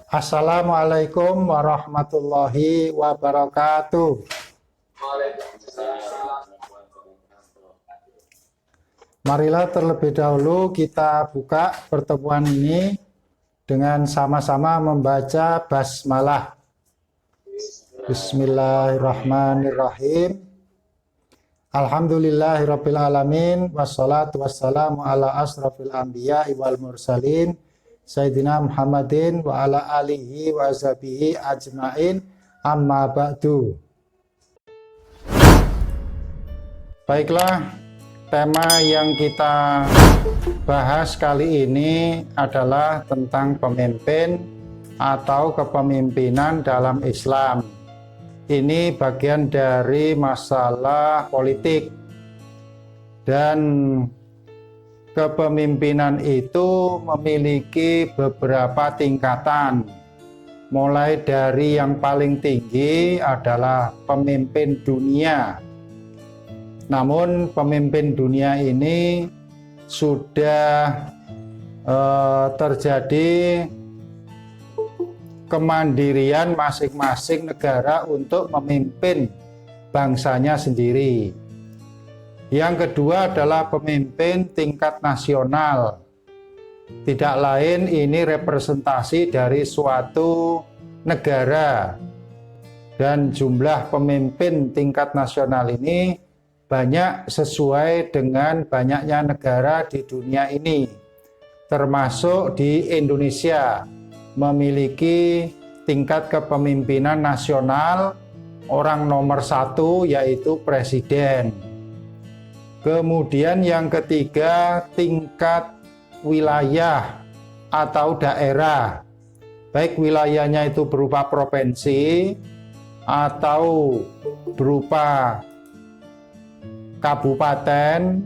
Assalamualaikum warahmatullahi wabarakatuh. Marilah terlebih dahulu kita buka pertemuan ini dengan sama-sama membaca basmalah. Bismillahirrahmanirrahim. Alhamdulillahirabbil alamin wassalatu wassalamu ala asrofil anbiya'i wal mursalin Sayyidina Muhammadin wa ala alihi wa sahbihi ajmain, amma ba'du. Baiklah, tema yang kita bahas kali ini adalah tentang pemimpin atau kepemimpinan dalam Islam. Ini bagian dari masalah politik, dan kepemimpinan itu memiliki beberapa tingkatan. Mulai dari yang paling tinggi adalah pemimpin dunia. Namun pemimpin dunia ini sudah terjadi kemandirian masing-masing negara untuk memimpin bangsanya sendiri. Yang kedua adalah pemimpin tingkat nasional. Tidak lain, ini representasi dari suatu negara. Dan jumlah pemimpin tingkat nasional ini banyak sesuai dengan banyaknya negara di dunia ini. Termasuk di Indonesia, memiliki tingkat kepemimpinan nasional orang nomor 1 yaitu presiden. Kemudian yang ketiga, tingkat wilayah atau daerah. Baik wilayahnya itu berupa provinsi atau berupa kabupaten,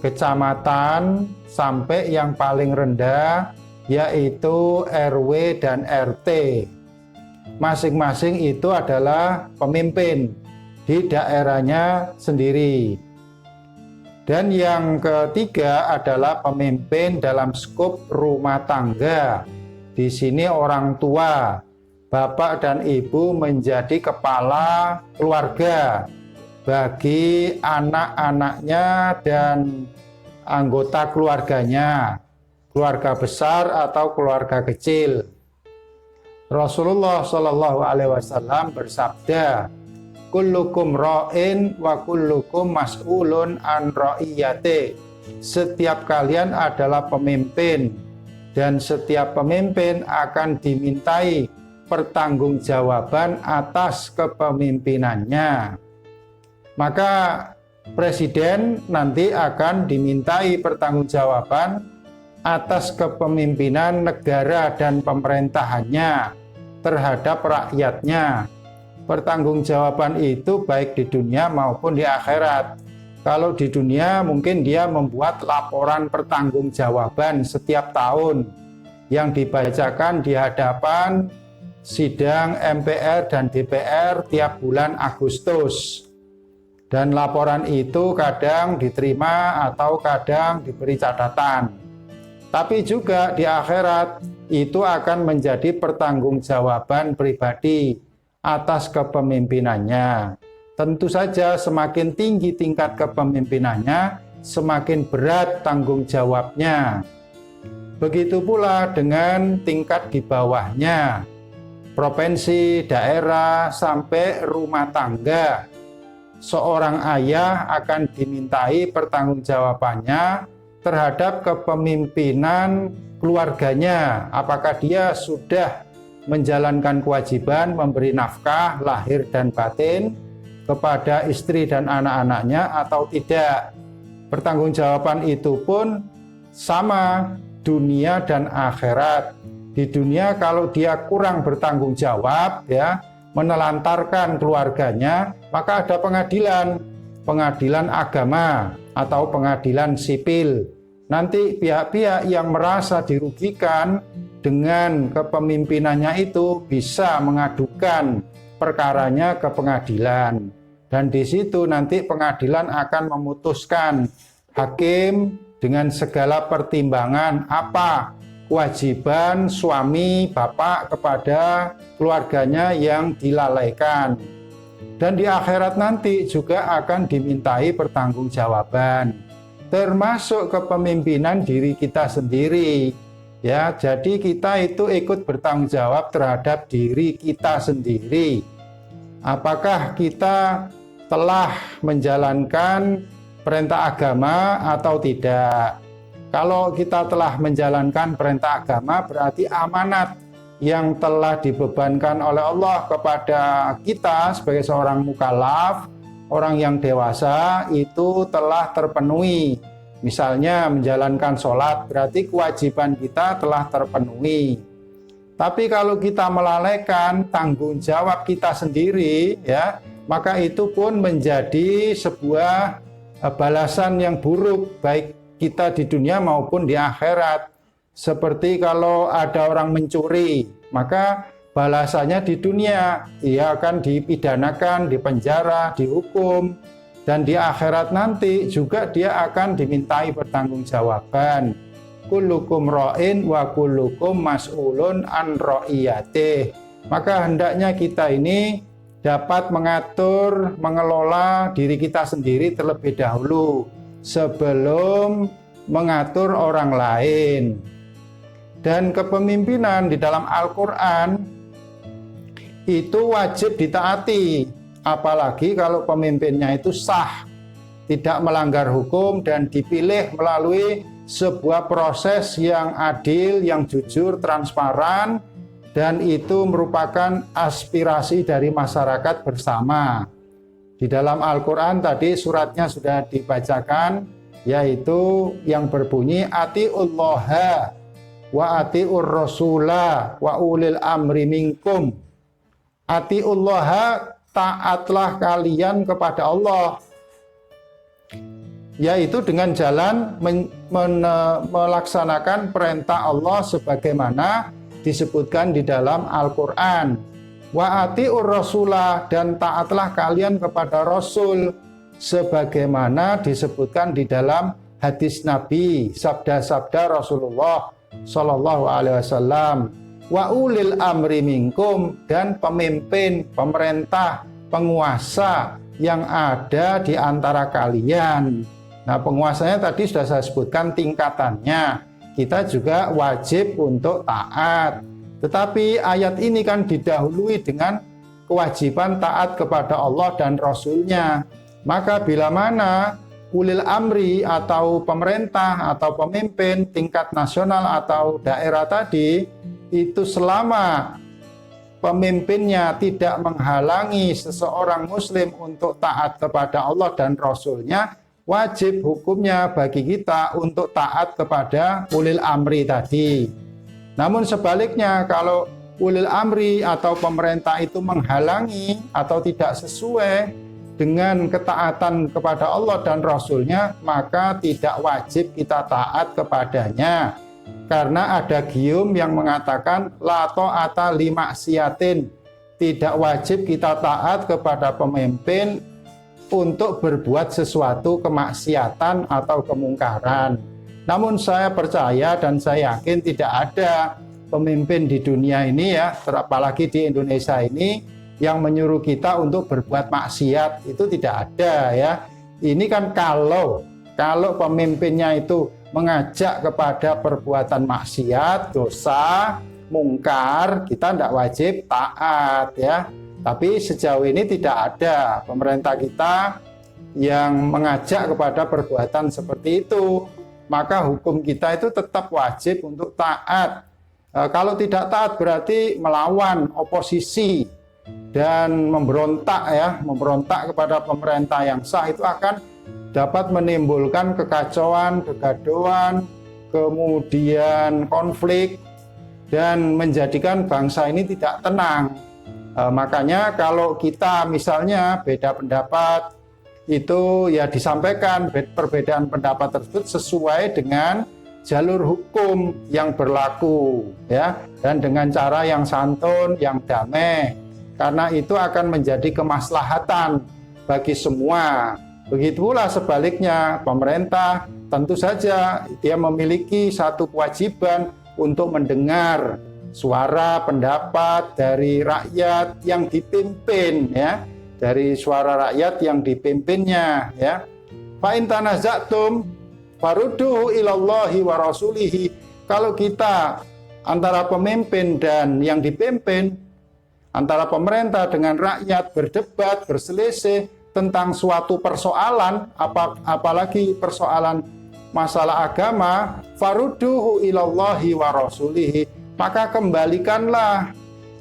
kecamatan, sampai yang paling rendah yaitu RW dan RT. Masing-masing itu adalah pemimpin di daerahnya sendiri. Dan yang ketiga adalah pemimpin dalam skop rumah tangga. Di sini orang tua, bapak dan ibu menjadi kepala keluarga bagi anak-anaknya dan anggota keluarganya, keluarga besar atau keluarga kecil. Rasulullah Shallallahu Alaihi Wasallam bersabda, kullukum ra'in wa kullukum mas'ulun an ra'iyate. Setiap kalian adalah pemimpin, dan setiap pemimpin akan dimintai pertanggungjawaban atas kepemimpinannya. Maka presiden nanti akan dimintai pertanggungjawaban atas kepemimpinan negara dan pemerintahannya terhadap rakyatnya. Pertanggungjawaban itu baik di dunia maupun di akhirat. Kalau di dunia mungkin dia membuat laporan pertanggungjawaban setiap tahun yang dibacakan di hadapan sidang MPR dan DPR tiap bulan Agustus. Dan laporan itu kadang diterima atau kadang diberi catatan. Tapi juga di akhirat itu akan menjadi pertanggungjawaban pribadi atas kepemimpinannya. Tentu saja semakin tinggi tingkat kepemimpinannya, semakin berat tanggung jawabnya. Begitu pula dengan tingkat di bawahnya, provinsi, daerah, sampai rumah tangga. Seorang ayah akan dimintai pertanggungjawabannya terhadap kepemimpinan keluarganya. Apakah dia sudah menjalankan kewajiban memberi nafkah lahir dan batin kepada istri dan anak-anaknya atau tidak. Pertanggungjawaban itu pun sama dunia dan akhirat. Di dunia kalau dia kurang bertanggung jawab, ya, menelantarkan keluarganya, maka ada pengadilan agama atau pengadilan sipil. Nanti pihak-pihak yang merasa dirugikan dengan kepemimpinannya itu bisa mengadukan perkaranya ke pengadilan. Dan di situ nanti pengadilan akan memutuskan, hakim dengan segala pertimbangan apa kewajiban suami bapak kepada keluarganya yang dilalaikan. Dan di akhirat nanti juga akan dimintai pertanggungjawaban, termasuk kepemimpinan diri kita sendiri. Ya, jadi kita itu ikut bertanggung jawab terhadap diri kita sendiri. Apakah kita telah menjalankan perintah agama atau tidak? Kalau kita telah menjalankan perintah agama, berarti amanat yang telah dibebankan oleh Allah kepada kita sebagai seorang mukallaf, orang yang dewasa, itu telah terpenuhi. Misalnya menjalankan sholat, berarti kewajiban kita telah terpenuhi. Tapi kalau kita melalaikan tanggung jawab kita sendiri, ya, maka itu pun menjadi sebuah balasan yang buruk, baik kita di dunia maupun di akhirat. Seperti kalau ada orang mencuri, maka balasannya di dunia, ia akan dipidanakan, dipenjara, dihukum, dan di akhirat nanti juga dia akan dimintai pertanggungjawaban. Kullukum ra'in wa kullukum mas'ulun an ra'iyatih. Maka hendaknya kita ini dapat mengatur, mengelola diri kita sendiri terlebih dahulu sebelum mengatur orang lain. Dan kepemimpinan di dalam Al-Quran itu wajib ditaati, apalagi kalau pemimpinnya itu sah, tidak melanggar hukum dan dipilih melalui sebuah proses yang adil, yang jujur, transparan, dan itu merupakan aspirasi dari masyarakat bersama. Di dalam Al-Quran tadi suratnya sudah dibacakan, yaitu yang berbunyi atiullaha wa atiur rasula wa ulil amri minkum. Atiullaha, taatlah kalian kepada Allah, yaitu dengan jalan melaksanakan perintah Allah sebagaimana disebutkan di dalam Al-Quran. Wa atiur rasulah, dan taatlah kalian kepada Rasul sebagaimana disebutkan di dalam hadis Nabi, sabda-sabda Rasulullah Shallallahu Alaihi Wasallam. Wa ulil amri minkum, dan pemimpin, pemerintah, penguasa yang ada di antara kalian. Nah, penguasanya tadi sudah saya sebutkan tingkatannya. Kita juga wajib untuk taat. Tetapi ayat ini kan didahului dengan kewajiban taat kepada Allah dan Rasul-Nya. Maka bila mana ulil amri atau pemerintah atau pemimpin tingkat nasional atau daerah tadi, itu selama pemimpinnya tidak menghalangi seseorang muslim untuk taat kepada Allah dan Rasul-Nya, wajib hukumnya bagi kita untuk taat kepada ulil amri tadi. Namun sebaliknya, kalau ulil amri atau pemerintah itu menghalangi atau tidak sesuai dengan ketaatan kepada Allah dan Rasul-Nya, maka tidak wajib kita taat kepadanya. Karena ada gium yang mengatakan la ta'ata li maksiatin, tidak wajib kita taat kepada pemimpin untuk berbuat sesuatu kemaksiatan atau kemungkaran. Namun saya percaya dan saya yakin tidak ada pemimpin di dunia ini, ya, apalagi di Indonesia ini, yang menyuruh kita untuk berbuat maksiat. Itu tidak ada, ya. Ini kan kalau pemimpinnya itu mengajak kepada perbuatan maksiat, dosa, mungkar, kita tidak wajib taat, ya. Tapi sejauh ini tidak ada pemerintah kita yang mengajak kepada perbuatan seperti itu. Maka hukum kita itu tetap wajib untuk taat. Kalau tidak taat berarti melawan, oposisi, dan memberontak, ya, memberontak kepada pemerintah yang sah. Itu akan dapat menimbulkan kekacauan, kegaduhan, kemudian konflik, dan menjadikan bangsa ini tidak tenang. Makanya kalau kita misalnya beda pendapat, itu ya disampaikan perbedaan pendapat tersebut sesuai dengan jalur hukum yang berlaku, ya, dan dengan cara yang santun, yang damai, karena itu akan menjadi kemaslahatan bagi semua. Begitu pula sebaliknya, pemerintah tentu saja dia memiliki satu kewajiban untuk mendengar suara pendapat dari rakyat yang dipimpin, ya, dari suara rakyat yang dipimpinnya, ya. Fa in tanaza'tum farudduhu ilallahi wa rasulihi. Kalau kita antara pemimpin dan yang dipimpin, antara pemerintah dengan rakyat berdebat, berselisih tentang suatu persoalan, apalagi persoalan masalah agama, farudduhu ilallahi wa rasulihi, maka kembalikanlah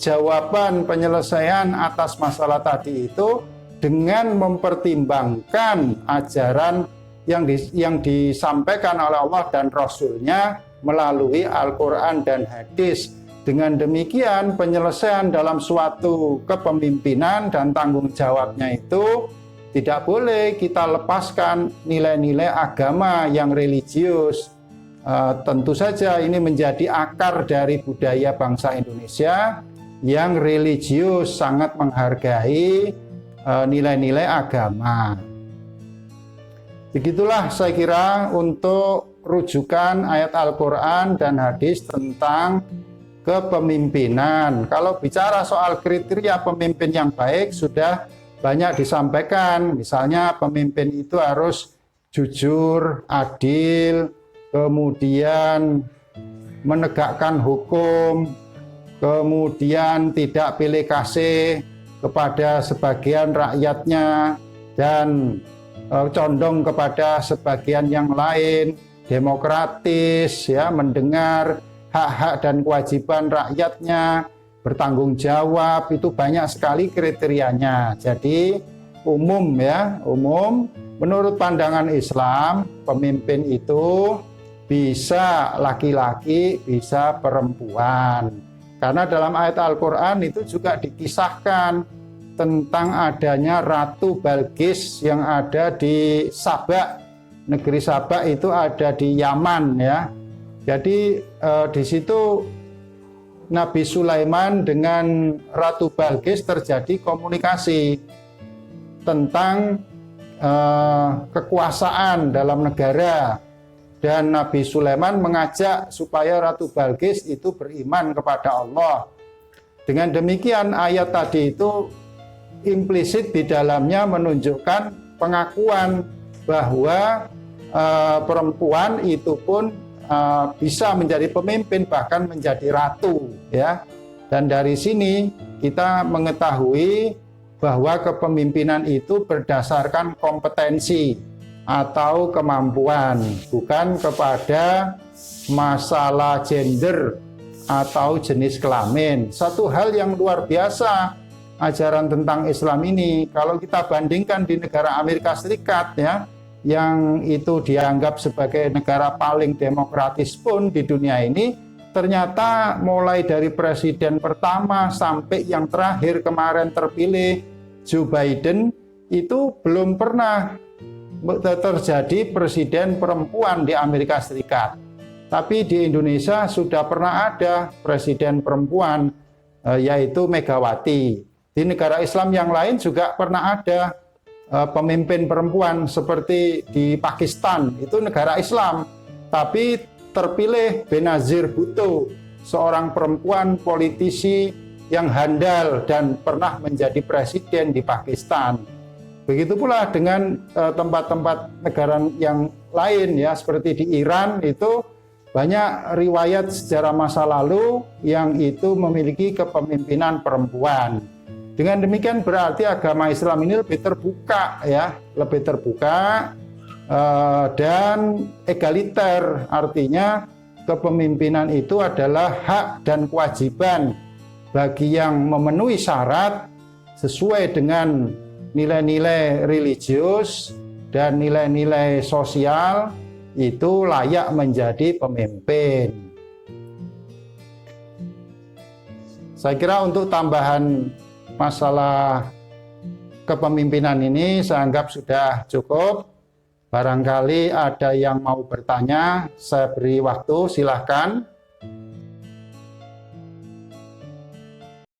jawaban penyelesaian atas masalah tadi itu dengan mempertimbangkan ajaran yang disampaikan oleh Allah dan Rasul-Nya melalui Al-Quran dan hadis. Dengan demikian penyelesaian dalam suatu kepemimpinan dan tanggung jawabnya itu tidak boleh kita lepaskan nilai-nilai agama yang religius. Tentu saja ini menjadi akar dari budaya bangsa Indonesia yang religius, sangat menghargai nilai-nilai agama. Begitulah saya kira untuk rujukan ayat Al-Quran dan hadis tentang kepemimpinan. Kalau bicara soal kriteria pemimpin yang baik sudah banyak disampaikan. Misalnya pemimpin itu harus jujur, adil, kemudian menegakkan hukum, kemudian tidak pilih kasih kepada sebagian rakyatnya dan condong kepada sebagian yang lain, demokratis, ya, mendengar hak-hak dan kewajiban rakyatnya, bertanggung jawab, itu banyak sekali kriterianya. Jadi umum, ya, umum menurut pandangan Islam pemimpin itu bisa laki-laki, bisa perempuan. Karena dalam ayat Al-Quran itu juga dikisahkan tentang adanya Ratu Balqis yang ada di Sabak. Negeri Sabak itu ada di Yaman, ya. Jadi di situ Nabi Sulaiman dengan Ratu Balqis terjadi komunikasi tentang kekuasaan dalam negara, dan Nabi Sulaiman mengajak supaya Ratu Balqis itu beriman kepada Allah. Dengan demikian ayat tadi itu implisit di dalamnya menunjukkan pengakuan bahwa perempuan itu pun bisa menjadi pemimpin, bahkan menjadi ratu, ya. Dan dari sini kita mengetahui bahwa kepemimpinan itu berdasarkan kompetensi atau kemampuan, bukan kepada masalah gender atau jenis kelamin. Satu hal yang luar biasa ajaran tentang Islam ini, kalau kita bandingkan di negara Amerika Serikat, ya, yang itu dianggap sebagai negara paling demokratis pun di dunia ini, ternyata mulai dari presiden pertama sampai yang terakhir kemarin terpilih Joe Biden itu belum pernah terjadi presiden perempuan di Amerika Serikat. Tapi di Indonesia sudah pernah ada presiden perempuan, yaitu Megawati. Di negara Islam yang lain juga pernah ada pemimpin perempuan, seperti di Pakistan, itu negara Islam, tapi terpilih Benazir Bhutto, seorang perempuan politisi yang handal dan pernah menjadi presiden di Pakistan. Begitu pula dengan tempat-tempat negara yang lain, ya, seperti di Iran itu banyak riwayat sejarah masa lalu yang itu memiliki kepemimpinan perempuan. Dengan demikian berarti agama Islam ini lebih terbuka, ya, lebih terbuka dan egaliter. Artinya kepemimpinan itu adalah hak dan kewajiban bagi yang memenuhi syarat sesuai dengan nilai-nilai religius dan nilai-nilai sosial, itu layak menjadi pemimpin. Saya kira untuk tambahan masalah kepemimpinan ini saya anggap sudah cukup. Barangkali ada yang mau bertanya, saya beri waktu, silahkan.